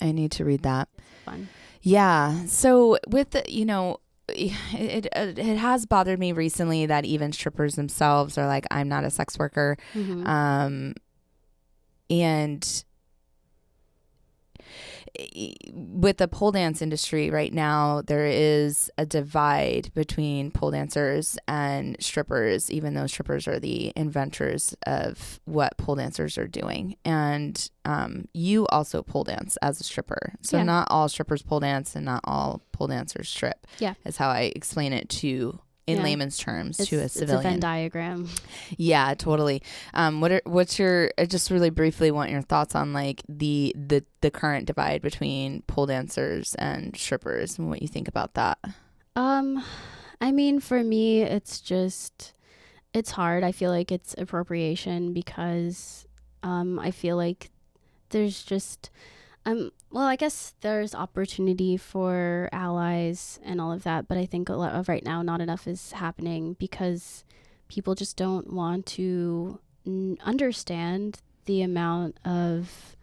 I need to read that. It's fun. Yeah. So with the, it has bothered me recently that even strippers themselves are like, I'm not a sex worker. And with the pole dance industry right now, there is a divide between pole dancers and strippers, even though strippers are the inventors of what pole dancers are doing. And you also pole dance as a stripper. So not all strippers pole dance and not all pole dancers strip. Yeah. Is how I explain it in layman's terms to a civilian. It's a Venn diagram. Yeah, totally. What's your, I just really briefly want your thoughts on like the current divide between pole dancers and strippers and what you think about that. I mean, for me, it's hard. I feel like it's appropriation because I feel like there's just well, I guess there's opportunity for allies and all of that, but I think a lot of right now not enough is happening because people just don't want to understand the amount of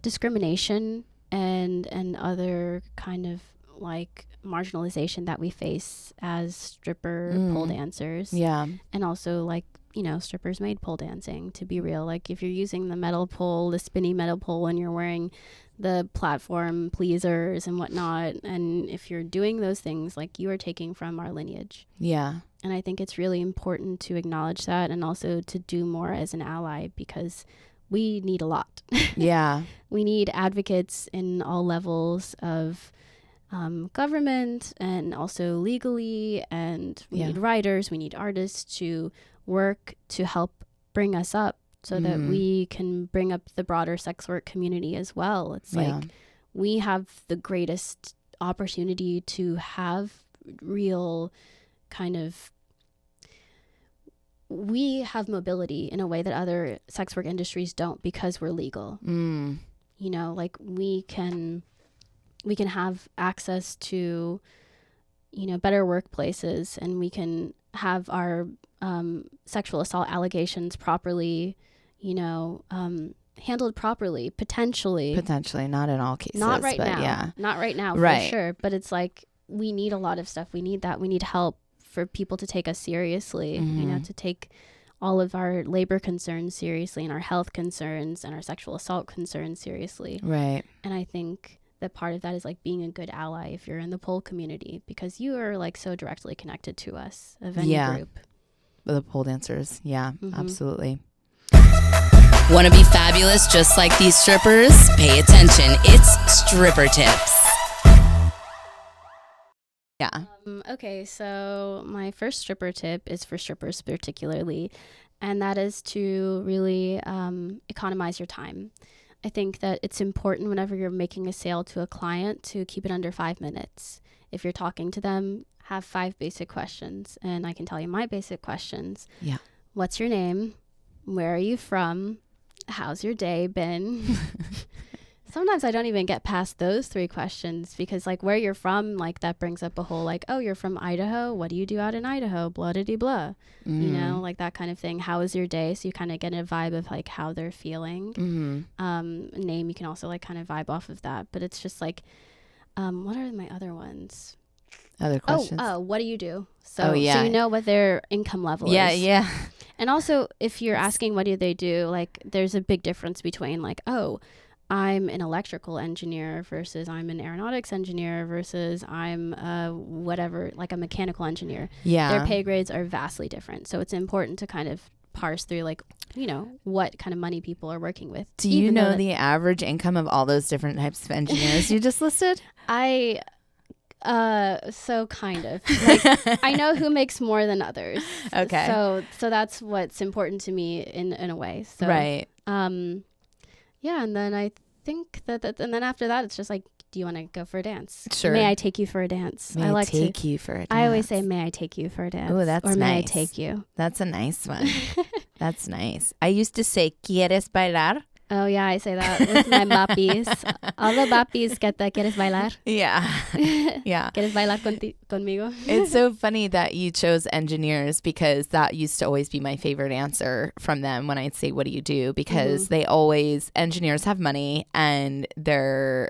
discrimination and other kind of like marginalization that we face as stripper pole dancers. Yeah. And also like, strippers made pole dancing, to be real. Like if you're using the metal pole, the spinny metal pole, and you're wearing the platform pleasers and whatnot, and if you're doing those things, like you are taking from our lineage. Yeah. And I think it's really important to acknowledge that and also to do more as an ally because we need a lot. Yeah. We need advocates in all levels of government and also legally, and we need writers, we need artists to work to help bring us up so that we can bring up the broader sex work community as well. It's like we have the greatest opportunity to have real kind of, we have mobility in a way that other sex work industries don't because we're legal. Like we can have access to, better workplaces, and we can have our sexual assault allegations properly, handled properly, potentially, not in all cases, not right now, for sure. But it's like, we need a lot of stuff. We need that. We need help for people to take us seriously, to take all of our labor concerns seriously and our health concerns and our sexual assault concerns seriously. Right. And I think that part of that is like being a good ally if you're in the pole community, because you are like so directly connected to us of any group. The pole dancers. Yeah, absolutely. Want to be fabulous just like these strippers? Pay attention. It's Stripper Tips. Yeah. Okay, so my first stripper tip is for strippers particularly, and that is to really economize your time. I think that it's important whenever you're making a sale to a client to keep it under 5 minutes. If you're talking to them, have 5 basic questions, and I can tell you my basic questions. Yeah. What's your name? Where are you from? How's your day been? Sometimes I don't even get past those 3 questions because like where you're from, like that brings up a whole like, oh, you're from Idaho. What do you do out in Idaho? Blah, de blah. Like that kind of thing. How was your day? So you kind of get a vibe of like how they're feeling. Name, you can also like kind of vibe off of that. But it's just like, what are my other ones? Other questions? Oh, what do you do? So you know what their income level is. Yeah. And also if you're asking what do they do, like there's a big difference between like, oh, I'm an electrical engineer versus I'm an aeronautics engineer versus I'm whatever, like a mechanical engineer. Yeah. Their pay grades are vastly different. So it's important to kind of parse through like, what kind of money people are working with. Do you know the average income of all those different types of engineers you just listed? So kind of. Like, I know who makes more than others. Okay. So that's what's important to me in a way. So, right. Yeah, and then I think that and then after that, it's just like, do you want to go for a dance? Sure. May I take you for a dance? May I take you for a dance? I always say, may I take you for a dance? Oh, that's nice. Or may I take you? That's a nice one. That's nice. I used to say, ¿Quieres bailar? Oh, yeah, I say that with my bapis. All the bapis get the ¿Quieres bailar? Yeah. Yeah. ¿Quieres bailar conmigo? It's so funny that you chose engineers, because that used to always be my favorite answer from them when I'd say, what do you do? Because engineers have money, and they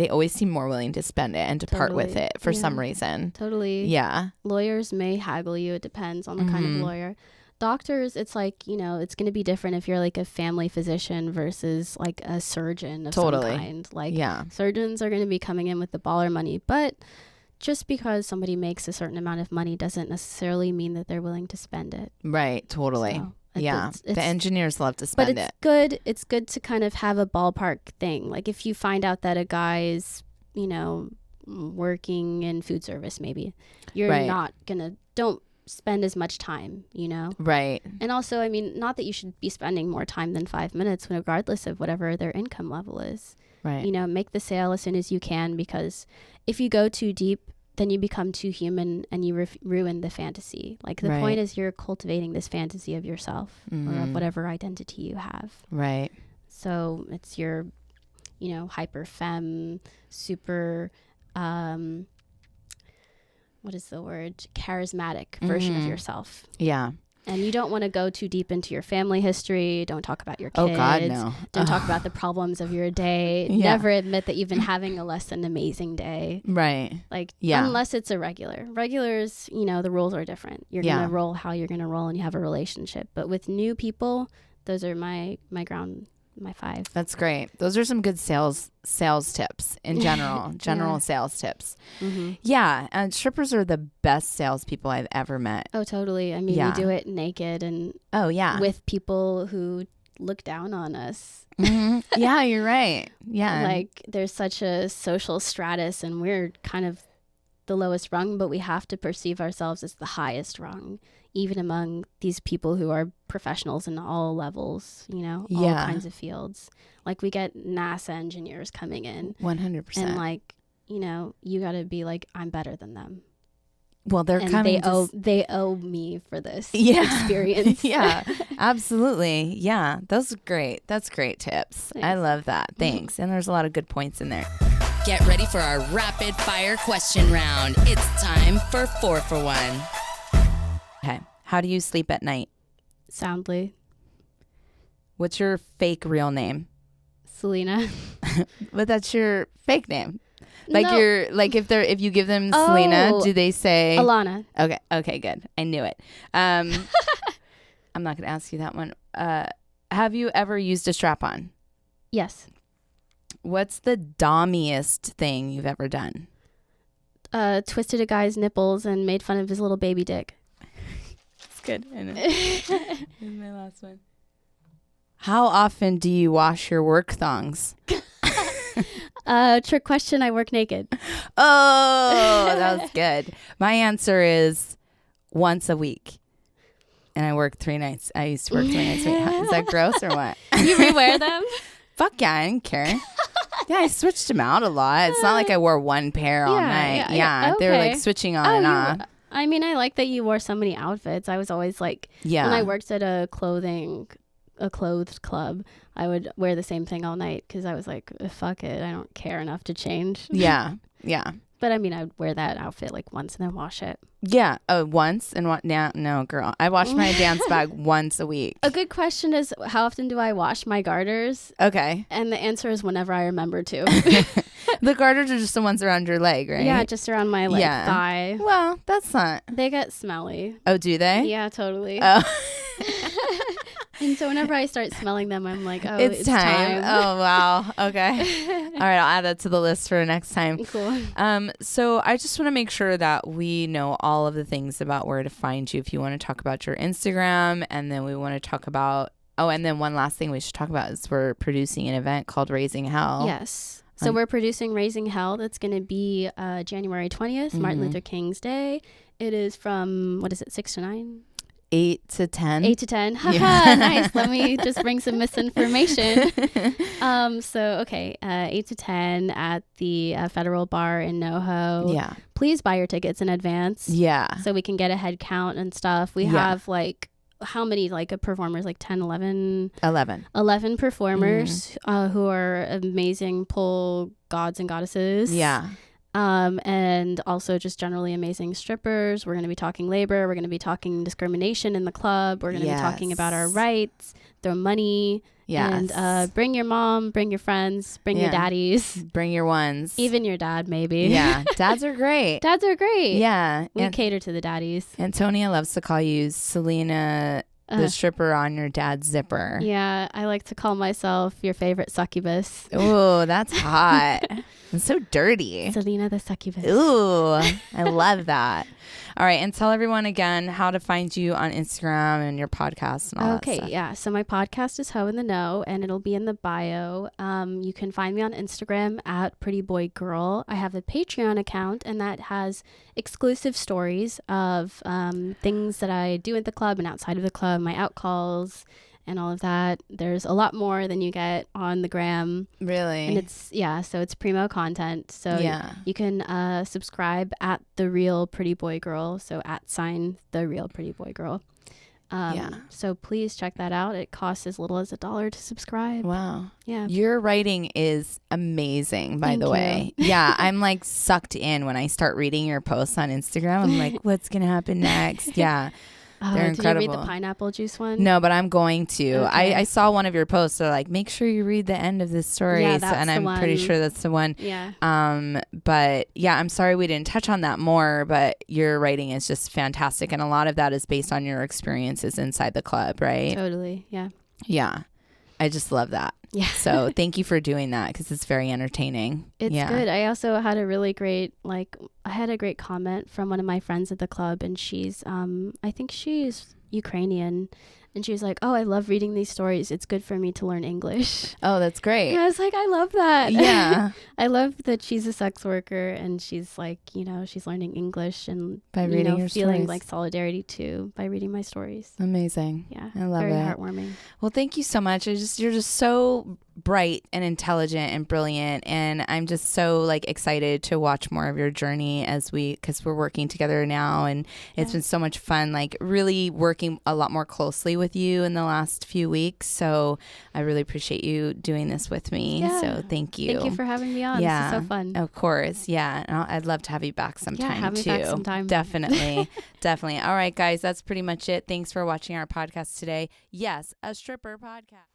always seem more willing to spend it and to part with it for some reason. Totally. Yeah. Lawyers may haggle you. It depends on the kind of lawyer. Doctors, it's like, it's going to be different if you're like a family physician versus like a surgeon of some kind. Like surgeons are going to be coming in with the baller money, but just because somebody makes a certain amount of money doesn't necessarily mean that they're willing to spend it. Right. Totally. So it's the engineers love to spend it. But it's good to kind of have a ballpark thing. Like if you find out that a guy is, working in food service, maybe you're don't spend as much time, Right. And also, I mean, not that you should be spending more time than 5 minutes, regardless of whatever their income level is. Right. Make the sale as soon as you can, because if you go too deep, then you become too human and you ruin the fantasy. Like the point is you're cultivating this fantasy of yourself or of whatever identity you have. Right. So it's your, hyper femme, super, what is the word? Charismatic version of yourself. Yeah. And you don't want to go too deep into your family history. Don't talk about your kids. Oh, God, no. Don't talk about the problems of your day. Yeah. Never admit that you've been having a less than amazing day. Right. Like, unless it's a regular. Regulars, the rules are different. You're going to roll how you're going to roll and you have a relationship. But with new people, those are my 5. That's great. Those are some good sales tips in general sales tips. Yeah, and strippers are the best salespeople I've ever met. Oh, totally. I mean, we do it naked and with people who look down on us. Yeah, you're right. Yeah, like there's such a social stratus, and we're kind of the lowest rung, but we have to perceive ourselves as the highest rung, even among these people who are professionals in all levels, all kinds of fields. Like we get NASA engineers coming in. 100%. And like, you got to be like, I'm better than them. Well, they're coming. They owe me for this experience. Yeah, absolutely. Yeah, those are great. That's great tips. Thanks. I love that. Thanks. And there's a lot of good points in there. Get ready for our rapid fire question round. It's time for 4 for 1. Okay. How do you sleep at night? Soundly. What's your fake real name? Selena. But that's your fake name. Like if you give them Selena, do they say Alana? Okay, good. I knew it. I'm not gonna ask you that one. Have you ever used a strap-on? Yes. What's the dommiest thing you've ever done? Twisted a guy's nipples and made fun of his little baby dick. It's good. I know. This is my last one. How often do you wash your work thongs? Trick question. I work naked. Oh, that was good. My answer is once a week. And I work 3 nights. I used to work 3 nights a week. Is that gross or what? You rewear them? Fuck yeah, I didn't care. Yeah, I switched them out a lot. It's not like I wore one pair all night. Yeah. Okay. They were like switching on and off. I mean, I like that you wore so many outfits. I was always like, when I worked at a clothes club, I would wear the same thing all night because I was like, fuck it, I don't care enough to change. Yeah. But I mean, I would wear that outfit like once and then wash it. Yeah. Oh, once and what? No, girl. I wash my dance bag once a week. A good question is, how often do I wash my garters? Okay. And the answer is whenever I remember to. The garters are just the ones around your leg, right? Yeah, just around my thigh. Well, that's not. They get smelly. Oh, do they? Yeah, totally. Oh. And so whenever I start smelling them, I'm like, oh, it's time. Oh, wow. Okay. All right. I'll add that to the list for next time. Cool. So I just want to make sure that we know all of the things about where to find you if you want to talk about your Instagram. And then we want to talk about, and then one last thing we should talk about is we're producing an event called Raising Hell. Yes. So we're producing Raising Hell. That's going to be January 20th, Martin Luther King's Day. It is from, 6 to 9? 8 to 10. 8 to 10. Haha, nice. Let me just bring some misinformation. 8 to 10 at the Federal Bar in Heaux. Please buy your tickets in advance. Yeah. So we can get a head count and stuff. We have how many like performers, like 10, 11 performers who are amazing pole gods and goddesses. Yeah. And also just generally amazing strippers. We're going to be talking labor. We're going to be talking discrimination in the club. We're going to be talking about our rights, their money. Yes. And bring your mom, bring your friends, bring your daddies. Bring your ones. Even your dad, maybe. Yeah. Dads are great. Dads are great. Yeah. We cater to the daddies. Antonia loves to call you Selena the Stripper on your dad's zipper. Yeah. I like to call myself your favorite succubus. Oh, that's hot. It's so dirty. Selena the Succubus. Ooh, I love that. All right. And tell everyone again how to find you on Instagram and your podcast and all that stuff. Yeah. So my podcast is Heaux in the Kneaux, and it'll be in the bio. You can find me on Instagram at prettyboygirl. I have a Patreon account, and that has exclusive stories of things that I do at the club and outside of the club, my out calls, and all of that. There's a lot more than you get on the gram. Really? And so it's primo content. So you can subscribe at The Real Pretty Boy Girl. So @ The Real Pretty Boy Girl. So please check that out. It costs as little as $1 to subscribe. Wow. Yeah. Your writing is amazing, by the way. Yeah. I'm like sucked in when I start reading your posts on Instagram. I'm like, what's going to happen next? Yeah. They're incredible. Did you read the pineapple juice one? No, but I'm going to. Okay. I saw one of your posts. They're like, make sure you read the end of this story. Yeah, that's I'm pretty sure that's the one. Yeah. But yeah, I'm sorry we didn't touch on that more, but your writing is just fantastic. And a lot of that is based on your experiences inside the club, right? Totally. Yeah. Yeah. I just love that. Yeah. So thank you for doing that because it's very entertaining. It's good. I also had a really great, I had a great comment from one of my friends at the club, and she's, I think she's Ukrainian, and she was like, oh, I love reading these stories. It's good for me to learn English. Oh, that's great. And I was like, I love that. Yeah. I love that she's a sex worker, and she's like, she's learning English and by reading your feeling stories. like solidarity too by reading my stories. Amazing. Yeah. I love very it. heartwarming. Well, thank you so much. You're just so bright and intelligent and brilliant, and I'm just so excited to watch more of your journey because we're working together now, and it's been so much fun really working a lot more closely with you in the last few weeks. So I really appreciate you doing this with me. Yeah. So thank you. Thank you for having me on. Yeah. This is so fun. Of course. Yeah. And I'd love to have you back sometime have me too. back sometime. Definitely. Definitely. All right, guys, that's pretty much it. Thanks for watching our podcast today. Yes, a stripper podcast.